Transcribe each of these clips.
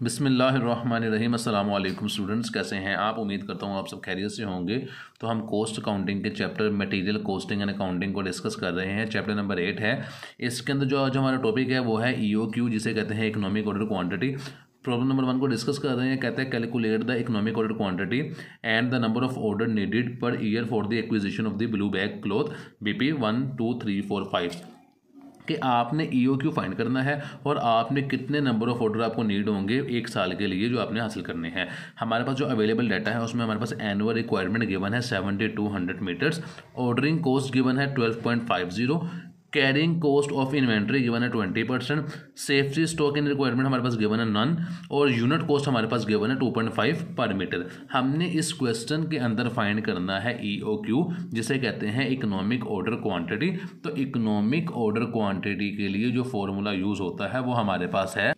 बिस्मिल्लाहिर्रहमानिर्रहीम। अस्सलाम वालेकुम स्टूडेंट्स, कैसे हैं आप? उम्मीद करता हूँ आप सब खैरियत से होंगे। तो हम कॉस्ट अकाउंटिंग के chapter material costing and accounting को डिस्कस कर रहे हैं। चैप्टर नंबर 8 है। इसके अंदर जो आज हमारा टॉपिक है वो है EOQ, जिसे कहते हैं economic order quantity. Problem number 1 को डिस्कस कर रहे हैं। कहते हैं calculate the economic order quantity and the number of order needed per year for the acquisition of the blue bag cloth BP 1 2 3 4 5 कि आपने EOQ फाइंड करना है और आपने कितने नंबर ऑफ ऑर्डर आपको नीड होंगे एक साल के लिए जो आपने हासिल करने हैं। हमारे पास जो अवेलेबल डाटा है उसमें हमारे पास एनुअल रिक्वायरमेंट गिवन है 7200 मीटर्स, ऑर्डरिंग कॉस्ट गिवन है 12.50, carrying cost of inventory given है 20%, सेफ्टी स्टॉक इन रिक्वायरमेंट हमारे पास गिवन है नन, और यूनिट कॉस्ट हमारे पास गिवन है 2.5 पर मीटर। हमने इस क्वेश्चन के अंदर फाइंड करना है EOQ, जिसे कहते हैं इकोनॉमिक ऑर्डर क्वांटिटी। तो इकोनॉमिक ऑर्डर क्वांटिटी के लिए जो फॉर्मूला यूज होता है वो हमारे पास है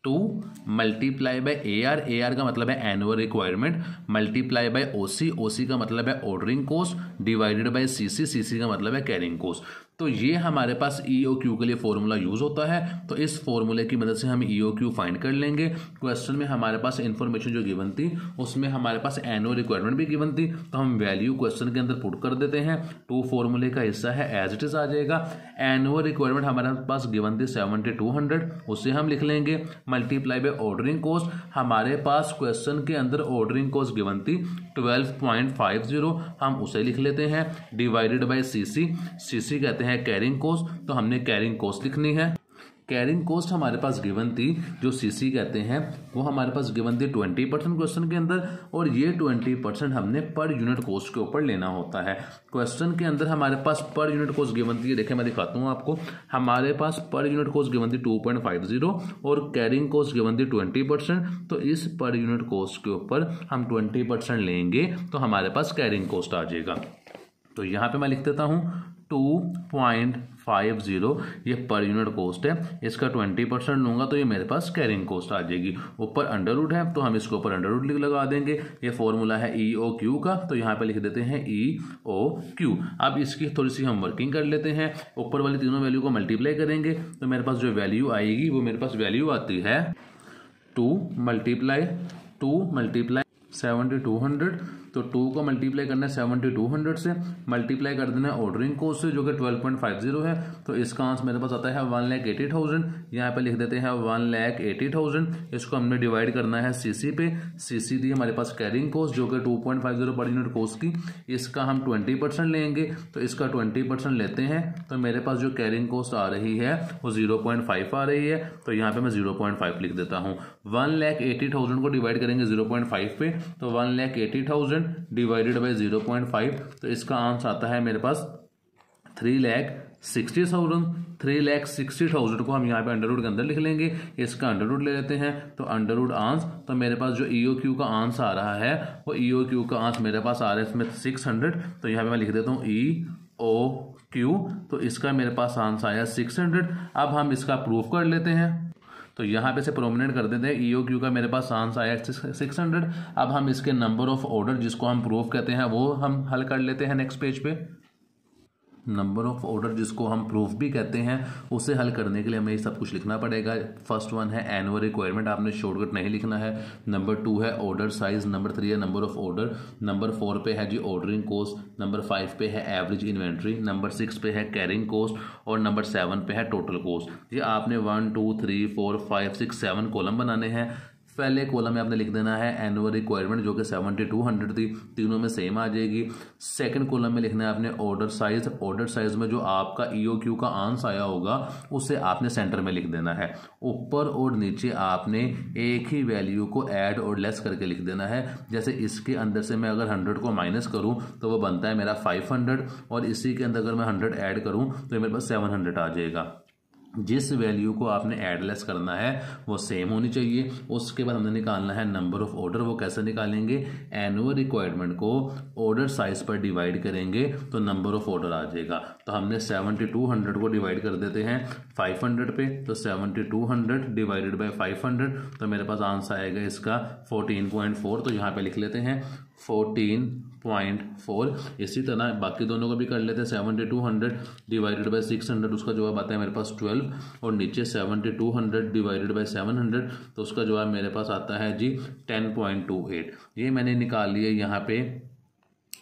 2 मल्टीप्लाई बाय AR का मतलब है annual requirement, multiply by OC का मतलब है ordering cost, divided by CC का मतलब है कैरिंग कॉस्ट। तो ये हमारे पास EOQ के लिए फॉर्मूला यूज होता है। तो इस फॉर्मूले की मदद से हम EOQ फाइंड कर लेंगे। क्वेश्चन में हमारे पास इंफॉर्मेशन जो गिवन थी उसमें हमारे पास एनुअल रिक्वायरमेंट भी गिवन थी, तो हम वैल्यू क्वेश्चन के अंदर पुट कर देते हैं। 2 फॉर्मूले का हिस्सा है, एज इट इज आ जाएगा। एनुअल रिक्वायरमेंट हमारे पास गिवन थी 7200, उसे हम लिख लेंगे। मल्टीप्लाई बाय ऑर्डरिंग कॉस्ट, हमारे पास क्वेश्चन के अंदर ऑर्डरिंग कॉस्ट गिवन थी 12.50, हम उसे लिख लेते हैं। डिवाइडेड बाय CC कहते हैं कैरिंग कॉस्ट, तो हमने कैरिंग कॉस्ट लिखनी है। कैरिंग कॉस्ट हमारे पास गिवन थी, जो CC कहते हैं वो हमारे पास गिवन थी 20% क्वेश्चन के अंदर, और ये 20% हमने पर यूनिट कॉस्ट के ऊपर लेना होता है। क्वेश्चन के अंदर हमारे पास पर यूनिट कॉस्ट गिवन थी, देखिए मैं दिखाता हूँ आपको। हमारे पास पर यूनिट कॉस्ट गिवन थी 2.50 और कैरिंग कॉस्ट गिवन थी 20%। तो इस पर यूनिट कॉस्ट के ऊपर हम 20% लेंगे तो हमारे पास कैरिंग कॉस्ट आ जाएगा। तो यहाँ पे मैं लिख देता हूँ 2.50, ये पर यूनिट कॉस्ट है। इसका 20% लूंगा तो ये मेरे पास कैरिंग कॉस्ट आ जाएगी। ऊपर अंडर रूट है तो हम इसके ऊपर अंडर रूट लगा देंगे। ये फॉर्मूला है EOQ का, तो यहाँ पे लिख देते हैं EOQ। अब इसकी थोड़ी सी हम वर्किंग कर लेते हैं। ऊपर वाली तीनों वैल्यू को मल्टीप्लाई करेंगे तो मेरे पास जो वैल्यू आएगी वो मेरे पास वैल्यू आती है 2 मल्टीप्लाई 7200। तो 2 को मल्टीप्लाई करना है 7200 से, मल्टीप्लाई कर देना है ऑर्डरिंग कॉस्ट से जो कि 12.50 है। तो इसका आंसर मेरे पास आता है 1,80,000। यहाँ पे लिख देते हैं 1,80,000। इसको हमने डिवाइड करना है CC पे। CC दी हमारे पास कैरिंग कॉस्ट जो कि 2.50 पर यूनिट कॉस्ट की। इसका हम 20% लेंगे, तो इसका 20% लेते हैं तो मेरे पास जो कैरिंग कॉस्ट आ रही है वो 0.5 आ रही है। तो यहाँ पे मैं 0.5 लिख देता हूँ। 1,80,000 को डिवाइड करेंगे 0.5 पे, तो 1,80,000 डिवाइडेड बाय 0.5, तो इसका आंसर आता है मेरे पास 3,60,000। 3,60,000 को हम यहाँ पे अंडर रूट के अंदर लिख लेंगे। इसका अंडर रूट ले लेते हैं तो अंडर रूट आंसर, तो मेरे पास जो EOQ का आंसर आ रहा है वो EOQ का आंसर मेरे पास आ रहा है इसमें 600। तो यहाँ पे मैं लिख देता हूँ EOQ, तो इसका मेरे पास आंसर आया 600। अब हम इसका प्रूफ कर लेते हैं, तो यहाँ पे से प्रोमिनेंट कर देते हैं। EOQ का मेरे पास आंसर आया 600। अब हम इसके नंबर ऑफ ऑर्डर जिसको हम प्रूफ कहते हैं वो हम हल कर लेते हैं नेक्स्ट पेज पे। नंबर ऑफ ऑर्डर जिसको हम प्रूफ भी कहते हैं उसे हल करने के लिए हमें ये सब कुछ लिखना पड़ेगा। फर्स्ट वन है एनुअल रिक्वायरमेंट, आपने शॉर्टकट नहीं लिखना है। नंबर 2 है ऑर्डर साइज, नंबर 3 है नंबर ऑफ ऑर्डर, नंबर 4 पे है जी ऑर्डरिंग कॉस्ट, नंबर 5 पे है एवरेज इन्वेंट्री, नंबर 6 पे है कैरिंग कॉस्ट, और नंबर 7 पे है टोटल कॉस्ट। ये आपने 1 2 3 4 5 6 7 कॉलम बनाने हैं। पहले कॉलम में आपने लिख देना है एनुअल रिक्वायरमेंट जो कि 7200 थी, तीनों में सेम आ जाएगी। सेकंड कॉलम में लिखना है आपने ऑर्डर साइज। ऑर्डर साइज में जो आपका EOQ का आंसर आया होगा उसे आपने सेंटर में लिख देना है। ऊपर और नीचे आपने एक ही वैल्यू को ऐड और लेस करके लिख देना है। जैसे इसके अंदर से मैं अगर 100 को माइनस करूं तो वो बनता है मेरा 500, और इसी के अंदर अगर मैं 100 ऐड करूं तो मेरे पास 700 आ जाएगा। जिस वैल्यू को आपने एडलेस करना है वो सेम होनी चाहिए। उसके बाद हमने निकालना है नंबर ऑफ ऑर्डर। वो कैसे निकालेंगे? एनुअल रिक्वायरमेंट को ऑर्डर साइज पर डिवाइड करेंगे तो नंबर ऑफ ऑर्डर आ जाएगा। तो हमने 7200 को डिवाइड कर देते हैं 500 पे, तो 7200 डिवाइडेड बाय 500, तो मेरे पास आंसर आएगा इसका 14.4। तो यहाँ पे लिख लेते हैं 14.4। इसी तरह बाकी दोनों को भी कर लेते हैं। 7200 डिवाइडेड बाई 600, उसका जवाब आता है मेरे पास 12। और नीचे 7200 डिवाइडेड बाई 700, तो उसका जवाब मेरे पास आता है जी 10.28। ये मैंने निकाल लिया यहाँ पे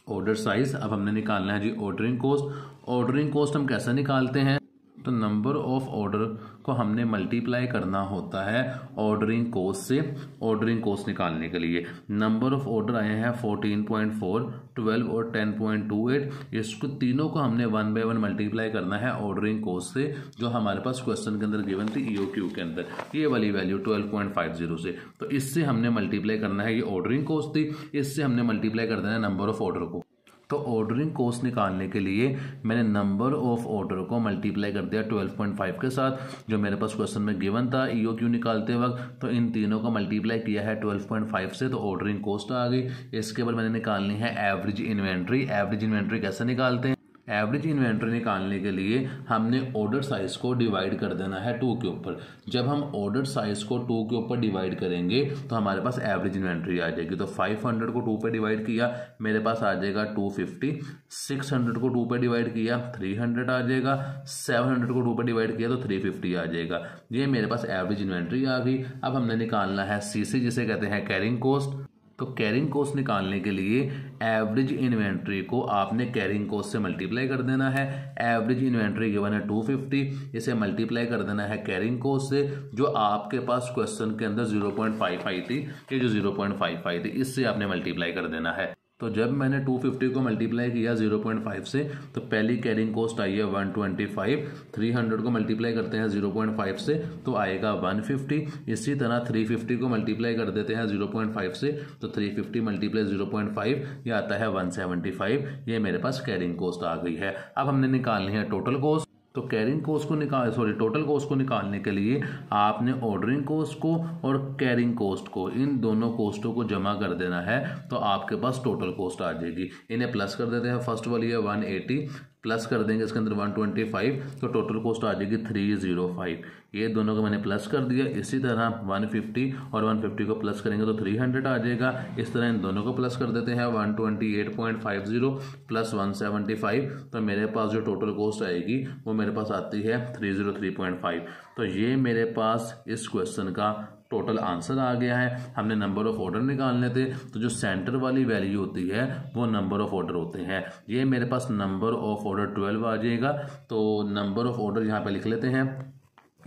ऑर्डर साइज। अब हमने निकालना है जी ऑर्डरिंग कॉस्ट। ऑर्डरिंग कॉस्ट हम कैसे निकालते हैं, तो नंबर ऑफ ऑर्डर को हमने मल्टीप्लाई करना होता है ऑर्डरिंग कॉस्ट से। ऑर्डरिंग कॉस्ट निकालने के लिए नंबर ऑफ ऑर्डर आए हैं 14.4, 12 और 10.28। इसको तीनों को हमने 1 बाय 1 मल्टीप्लाई करना है ऑर्डरिंग कॉस्ट से, जो हमारे पास क्वेश्चन के अंदर गिवन थी EOQ के अंदर, ये वाली वैल्यू 12.50 से। तो इससे हमने मल्टीप्लाई करना है, ये ऑर्डरिंग कॉस्ट थी, इससे हमने मल्टीप्लाई कर देना है नंबर ऑफ ऑर्डर को। तो ऑर्डरिंग कॉस्ट निकालने के लिए मैंने नंबर ऑफ ऑर्डर को मल्टीप्लाई कर दिया 12.5 के साथ, जो मेरे पास क्वेश्चन में गिवन था EOQ निकालते वक्त। तो इन तीनों को मल्टीप्लाई किया है 12.5 से, तो ऑर्डरिंग कॉस्ट आ गई। इसके बाद मैंने निकालनी है एवरेज इन्वेंट्री। एवरेज इन्वेंट्री कैसे निकालते हैं, एवरेज इन्वेंट्री निकालने के लिए हमने ऑर्डर साइज को डिवाइड कर देना है 2 के ऊपर। जब हम ऑर्डर साइज को 2 के ऊपर डिवाइड करेंगे तो हमारे पास एवरेज इन्वेंट्री आ जाएगी। तो 500 को 2 पे डिवाइड किया, मेरे पास आ जाएगा 250। 600 को 2 पे डिवाइड किया, 300 आ जाएगा। 700 को 2 पे डिवाइड किया तो 350 आ जाएगा। ये मेरे पास एवरेज इन्वेंट्री आ गई। अब हमने निकालना है CC, जिसे कहते हैं कैरिंग कॉस्ट। तो कैरिंग कॉस्ट निकालने के लिए एवरेज इन्वेंट्री को आपने कैरिंग कॉस्ट से मल्टीप्लाई कर देना है। एवरेज इन्वेंट्री गिवन है 250, इसे मल्टीप्लाई कर देना है कैरिंग कॉस्ट से, जो आपके पास क्वेश्चन के अंदर 0.5 आई थी। ये जो 0.5 आई थी, इससे आपने मल्टीप्लाई कर देना है। तो जब मैंने 250 को मल्टीप्लाई किया 0.5 से, तो पहली कैरिंग कॉस्ट आई है 125। 300 को मल्टीप्लाई करते हैं 0.5 से, तो आएगा 150। इसी तरह 350 को मल्टीप्लाई कर देते हैं 0.5 से, तो 350 मल्टीप्लाई 0.5, ये आता है 175। ये मेरे पास कैरिंग कॉस्ट आ गई है। अब हमने निकालनी है टोटल कॉस्ट। तो कैरिंग कॉस्ट को टोटल कॉस्ट को निकालने के लिए आपने ऑर्डरिंग कॉस्ट को और कैरिंग कॉस्ट को, इन दोनों कॉस्टों को जमा कर देना है, तो आपके पास टोटल कॉस्ट आ जाएगी। इन्हें प्लस कर देते हैं। फर्स्ट वाली है 180, प्लस कर देंगे इसके अंदर 125, तो टोटल कॉस्ट आ जाएगी 305। ये दोनों को मैंने प्लस कर दिया। इसी तरह 150 और 150 को प्लस करेंगे तो 300 आ जाएगा। इस तरह इन दोनों को प्लस कर देते हैं। 128.50 प्लस 175, तो मेरे पास जो टोटल कॉस्ट आएगी वो मेरे पास आती है 303.5। तो ये मेरे पास इस क्वेश्चन का टोटल आंसर आ गया है। हमने नंबर ऑफ ऑर्डर निकालने थे, तो जो सेंटर वाली वैल्यू होती है वो नंबर ऑफ ऑर्डर होते हैं। ये मेरे पास नंबर ऑफ ऑर्डर 12 आ जाएगा। तो नंबर ऑफ ऑर्डर यहाँ पे लिख लेते हैं।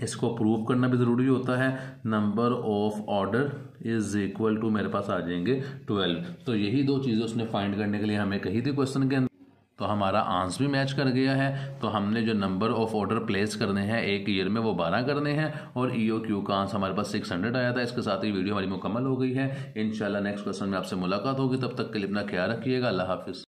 इसको प्रूव करना भी ज़रूरी होता है। Number of order is equal to मेरे पास आ जाएंगे 12। तो यही दो चीज़ें उसने फाइंड करने के लिए हमें कही थी क्वेश्चन के अंदर। तो हमारा आंसर भी मैच कर गया है। तो हमने जो नंबर ऑफ ऑर्डर प्लेस करने हैं एक ईयर में वो 12 करने हैं, और EOQ का आंसर हमारे पास 600 आया था। इसके साथ ही वीडियो हमारी मुकम्मल हो गई है। इंशाल्लाह नेक्स्ट क्वेश्चन में आपसे मुलाकात होगी। तब तक के लिए अपना ख्याल रखिएगा। अल्लाह हाफिज़।